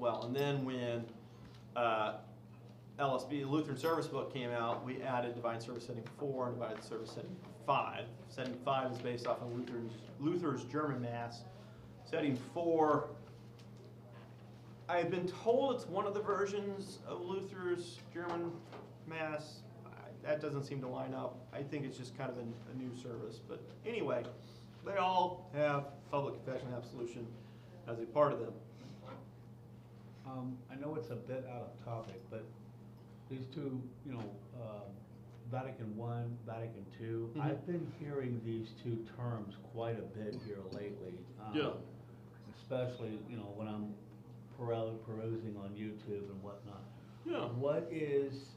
well. And then when LSB, Lutheran Service Book, came out, we added Divine Service Setting 4 and Divine Service Setting 5. Setting 5 is based off of Luther's German Mass. Setting 4, I've been told it's one of the versions of Luther's German Mass. That doesn't seem to line up. I think it's just kind of a new service. But anyway, they all have public confession and absolution as a part of them. I know it's a bit out of topic, but these two, Vatican I, Vatican II, Mm-hmm. I've been hearing these two terms quite a bit here lately. Yeah. Especially, when I'm perusing on YouTube and whatnot. Yeah. What is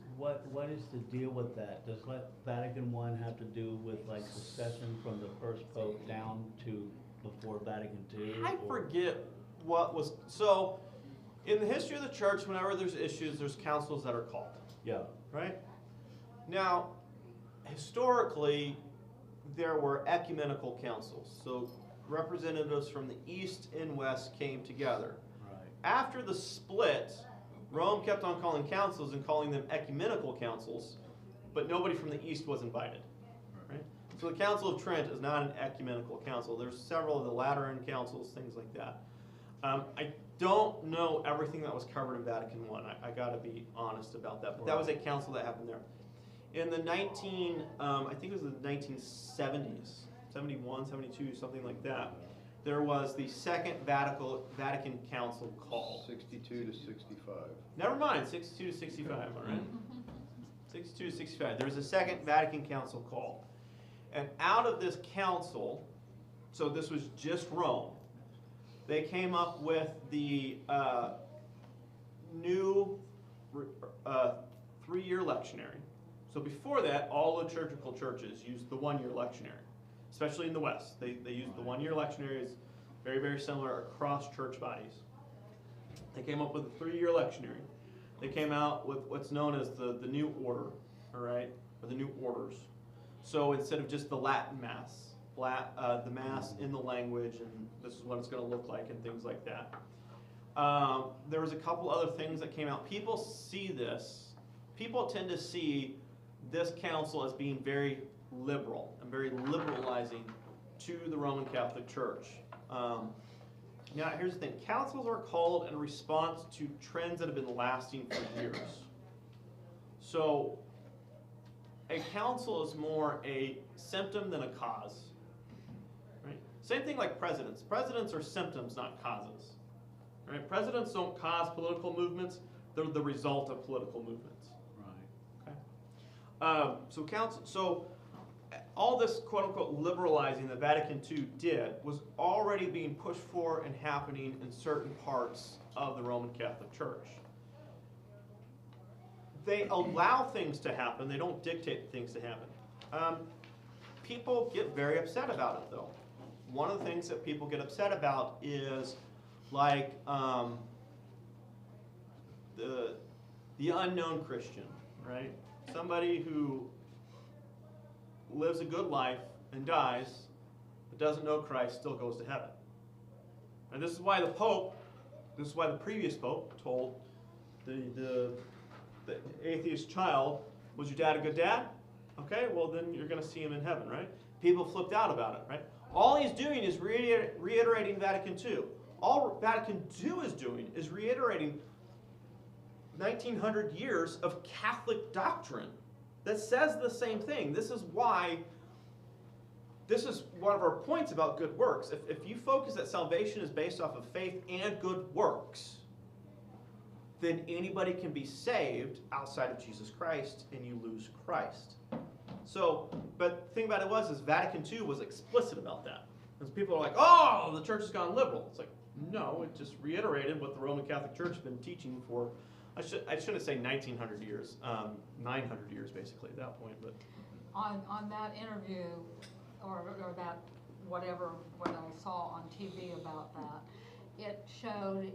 the deal with that? Does Vatican I have to do with like succession from the first pope down to before Vatican II? I forget what was, so in the history of the church, whenever there's issues, there's councils that are called. Yeah. Right? Now, historically, there were ecumenical councils. So representatives from the East and West came together. Right. After the split, Rome kept on calling councils and calling them ecumenical councils, but nobody from the East was invited. Right? So the Council of Trent is not an ecumenical council. There's several of the Lateran councils, things like that. I don't know everything that was covered in Vatican I. I got to be honest about that. But that was a council that happened there. In the I think it was the 1970s, 71, 72, something like that, there was the Second Vatican Council called. 62 to 65. Never mind, 62 to 65, all right? 62 to 65. There was a Second Vatican Council called. And out of this council, so this was just Rome, they came up with the new 3-year lectionary. So before that, all liturgical churches used the 1-year lectionary, especially in the West. They used the 1-year lectionary. It's very, very similar across church bodies. They came up with a 3-year lectionary. They came out with what's known as the new order, all right, or the new orders. So instead of just the Latin Mass, the Mass in the language, and this is what it's going to look like, and things like that. There was a couple other things that came out. People tend to see this council as being very liberal and very liberalizing to the Roman Catholic Church. Now, here's the thing. Councils are called in response to trends that have been lasting for years. So a council is more a symptom than a cause. Right? Same thing like presidents. Presidents are symptoms, not causes. Right? Presidents don't cause political movements. They're the result of political movements. Right. Okay. So all this quote-unquote liberalizing that Vatican II did was already being pushed for and happening in certain parts of the Roman Catholic Church. They allow things to happen. They don't dictate things to happen. People get very upset about it, though. One of the things that people get upset about is like the unknown Christian, right? Somebody who lives a good life and dies, but doesn't know Christ, still goes to heaven. And this is why the previous pope told the atheist child, was your dad a good dad? Okay, well then you're going to see him in heaven, right? People flipped out about it, right? All he's doing is reiterating Vatican II. All Vatican II is doing is reiterating 1900 years of Catholic doctrine that says the same thing. This is one of our points about good works. If you focus that salvation is based off of faith and good works, then anybody can be saved outside of Jesus Christ, and you lose Christ. So, but the thing about it is Vatican II was explicit about that. Because people are like, oh, the church has gone liberal. It's like, no, it just reiterated what the Roman Catholic Church has been teaching for, I shouldn't say 1900 years, 900 years basically at that point. But on that interview, or that whatever, what I saw on TV about that, it showed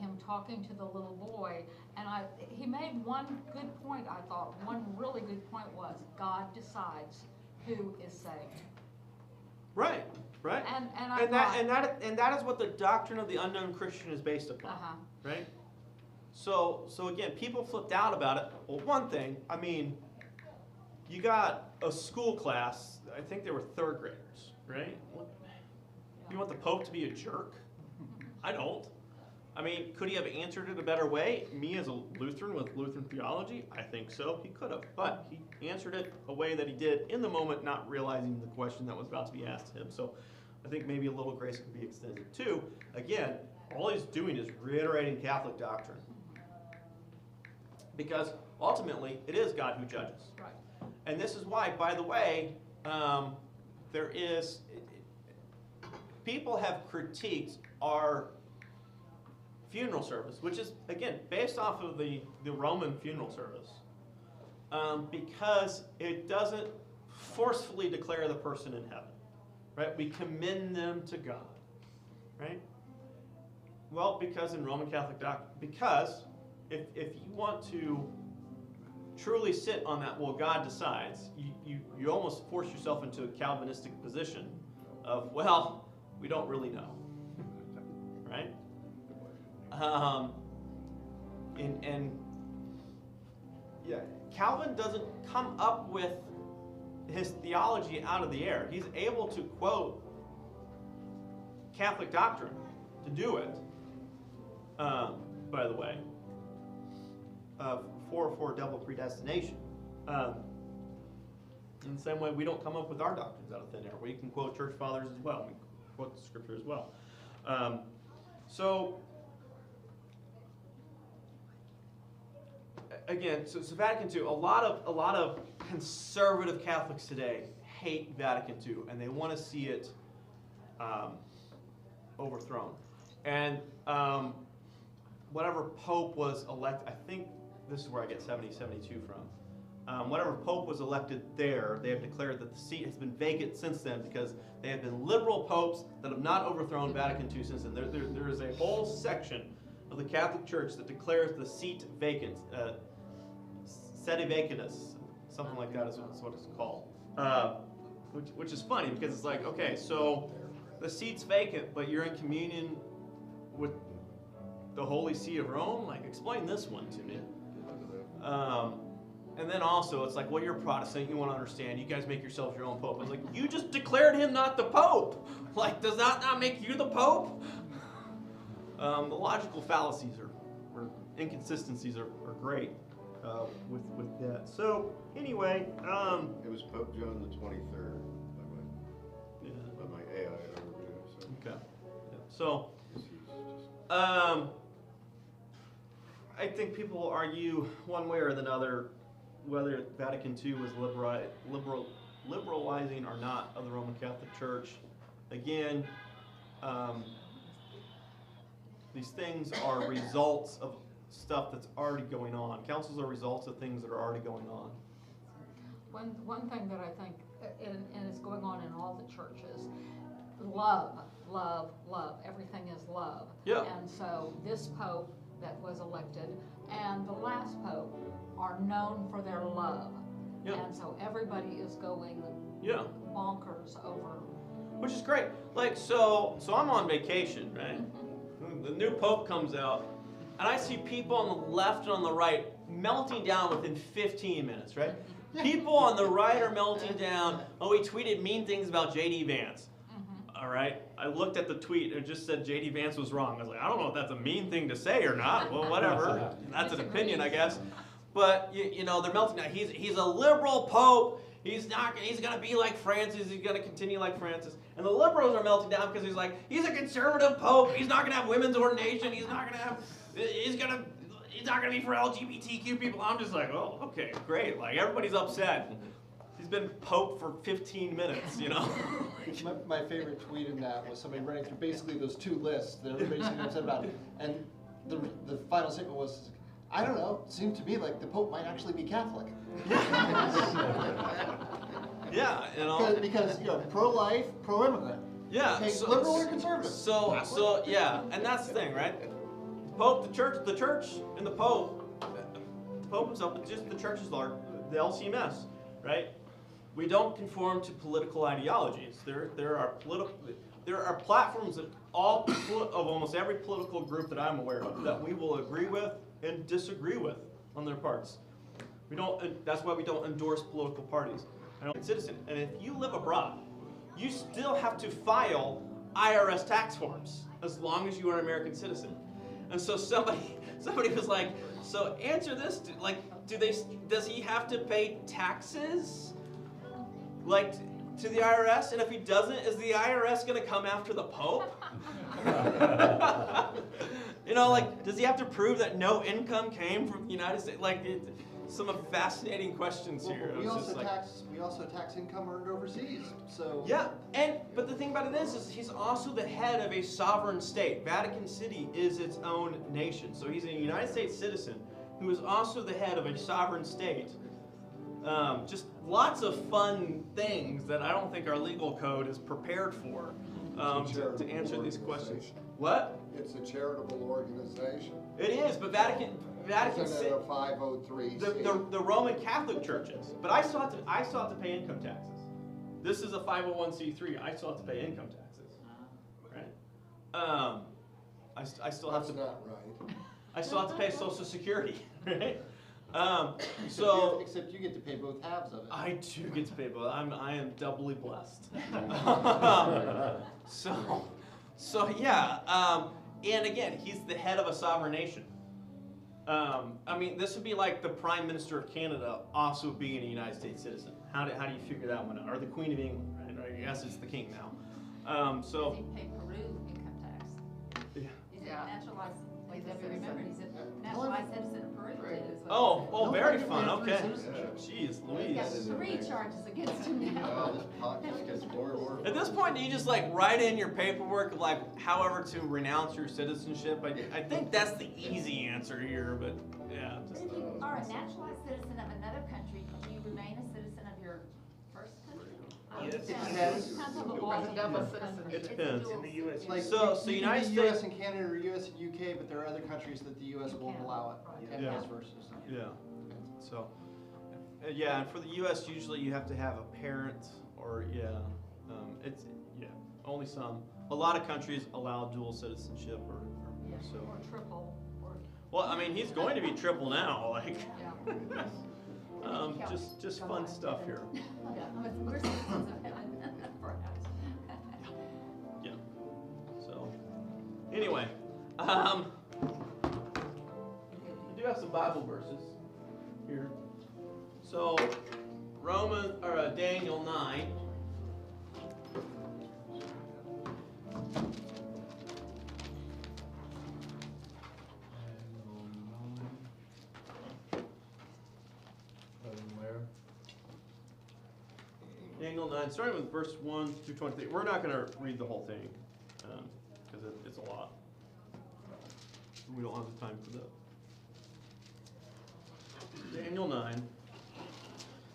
him talking to the little boy, and he made one good point, I thought. One really good point was, God decides who is saved. Right. And that is what the doctrine of the unknown Christian is based upon. Right? So again, people flipped out about it. Well, one thing, I mean, you got a school class, I think they were third graders, right? You want the Pope to be a jerk? I don't. I mean, could he have answered it a better way? Me as a Lutheran with Lutheran theology, I think so. He could have. But he answered it a way that he did in the moment, not realizing the question that was about to be asked to him. So I think maybe a little grace could be extended too. Again, all he's doing is reiterating Catholic doctrine. Because ultimately, it is God who judges. Right. And this is why, by the way, people have critiqued our funeral service, which is, again, based off of the Roman funeral service, because it doesn't forcefully declare the person in heaven, right? We commend them to God, right? Well, because in Roman Catholic doctrine, because if you want to truly sit on that, well, God decides, you almost force yourself into a Calvinistic position of, well, we don't really know, right? And yeah, Calvin doesn't come up with his theology out of the air. He's able to quote Catholic doctrine to do it. By the way, for double predestination. In the same way, we don't come up with our doctrines out of thin air. We can quote church fathers as well. We can quote the scripture as well. So again, so Vatican II. A lot of conservative Catholics today hate Vatican II, and they want to see it overthrown. And whatever Pope was elected, I think this is where I get 70-72 from. Whatever Pope was elected there, they have declared that the seat has been vacant since then because they have been liberal popes that have not overthrown Vatican II since then. There is a whole section of the Catholic Church that declares the seat vacant, sede vacantus, something like that is what it's called. Which is funny because it's like, okay, so the seat's vacant, but you're in communion with the Holy See of Rome? Like, explain this one to me. And then also, it's like, well, you're Protestant, you want to understand, you guys make yourselves your own Pope. I was like, you just declared him not the Pope! Like, does that not make you the Pope? The logical fallacies or inconsistencies are great with that. So, anyway. It was Pope John the 23rd by my AI overview. So. Okay. Yeah. So, I think people will argue one way or another whether Vatican II was liberalizing or not of the Roman Catholic Church. Again, these things are results of stuff that's already going on. Councils are results of things that are already going on. One thing that I think, and it's going on in all the churches, love. Everything is love. Yeah. And so this Pope that was elected and the last Pope are known for their love. Yeah. And so everybody is going bonkers over. Which is great. Like, so I'm on vacation, right? The new Pope comes out, and I see people on the left and on the right melting down within 15 minutes, right? People on the right are melting down. Oh, he tweeted mean things about J.D. Vance. All right. I looked at the tweet. It just said J.D. Vance was wrong. I was like, I don't know if that's a mean thing to say or not. Well, whatever. That's an opinion, I guess. But you know, they're melting down. He's a liberal Pope. He's gonna be like Francis. He's gonna continue like Francis. And the liberals are melting down because he's a conservative Pope. He's not gonna have women's ordination. He's not gonna be for LGBTQ people. I'm just like, oh, okay, great. Like, everybody's upset. He's been Pope for 15 minutes, you know? My favorite tweet in that was somebody running through basically those two lists that everybody's getting upset about. And the final statement was, I don't know, it seemed to me like the Pope might actually be Catholic. Yeah, you know. Because you know, pro-life, pro-immigrant. Yeah. Okay, So, liberal or conservative? So yeah, and that's the thing, right? The Pope, the church, and the Pope himself, but just the church is large, the LCMS, right? We don't conform to political ideologies. There are there are platforms of almost every political group that I'm aware of that we will agree with and disagree with on their parts. We don't. That's why we don't endorse political parties. Citizen, and if you live abroad, you still have to file IRS tax forms as long as you are an American citizen. And so somebody was like, so answer this, like, does he have to pay taxes, like, to the IRS? And if he doesn't, is the IRS going to come after the Pope? You know, like, does he have to prove that no income came from the United States? Like, some fascinating questions here. We also tax income earned overseas. So yeah, but the thing about it is he's also the head of a sovereign state. Vatican City is its own nation, so he's a United States citizen who is also the head of a sovereign state. Just lots of fun things that I don't think our legal code is prepared for to answer these questions. What? It's a charitable organization. It is, but Vatican Isn't City. it a 503? The Roman Catholic churches, but I still have to pay income taxes. This is a 501c3. I still have to pay income taxes, right? I still have That's to. not right. I still have to pay Social Security, right? except you get to pay both halves of it. I do get to pay both. I am doubly blessed. So yeah. And again, he's the head of a sovereign nation. I mean, this would be like the Prime Minister of Canada also being a United States citizen. How do you figure that one out? Or the Queen of England, right? Or I guess it's the King now. Does he pay Peru income tax? Yeah. He's Yeah. a naturalized, He's like, a remember, he's citizen. a naturalized citizen of Peru. Right. Is what Oh, No, very they fun. have three Okay. citizenships. Jeez, He's Louise. got 3 charges against him now. Oh, this podcast gets more and more. At this point, do you just like write in your paperwork of like however to renounce your citizenship? I think that's the easy answer here, but yeah. But Just, if you are a naturalized citizen of another country, do you remain a citizen of your first country? Yes. It depends. Depends on the It law. depends on the citizenship. It depends. It's a dual In the US. Like, So you United can be US States- and Canada or US and UK, but there are other countries that the US won't can't. allow it, and Yeah. vice versa. So. yeah. So, yeah, and for the U.S., usually you have to have a parent or only some. A lot of countries allow dual citizenship or so. Or triple, or, Well, I mean, he's going to be triple now. Like, yeah. just fun stuff here. Yeah, we're citizens of heaven, perhaps. Yeah. So, anyway, I do have some Bible verses here. So, Daniel 9. Daniel 9, starting with verse 1 through 23. We're not going to read the whole thing because it's a lot. We don't have the time for that. Daniel 9.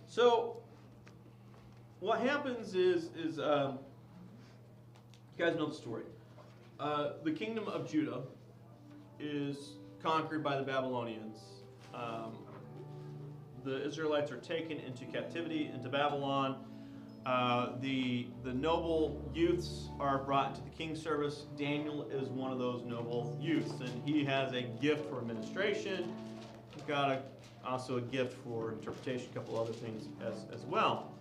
So, what happens is you guys know the story. The kingdom of Judah is conquered by the Babylonians. The Israelites are taken into captivity into Babylon. The noble youths are brought into the king's service. Daniel is one of those noble youths, and he has a gift for administration. He's got also a gift for interpretation, a couple other things as well.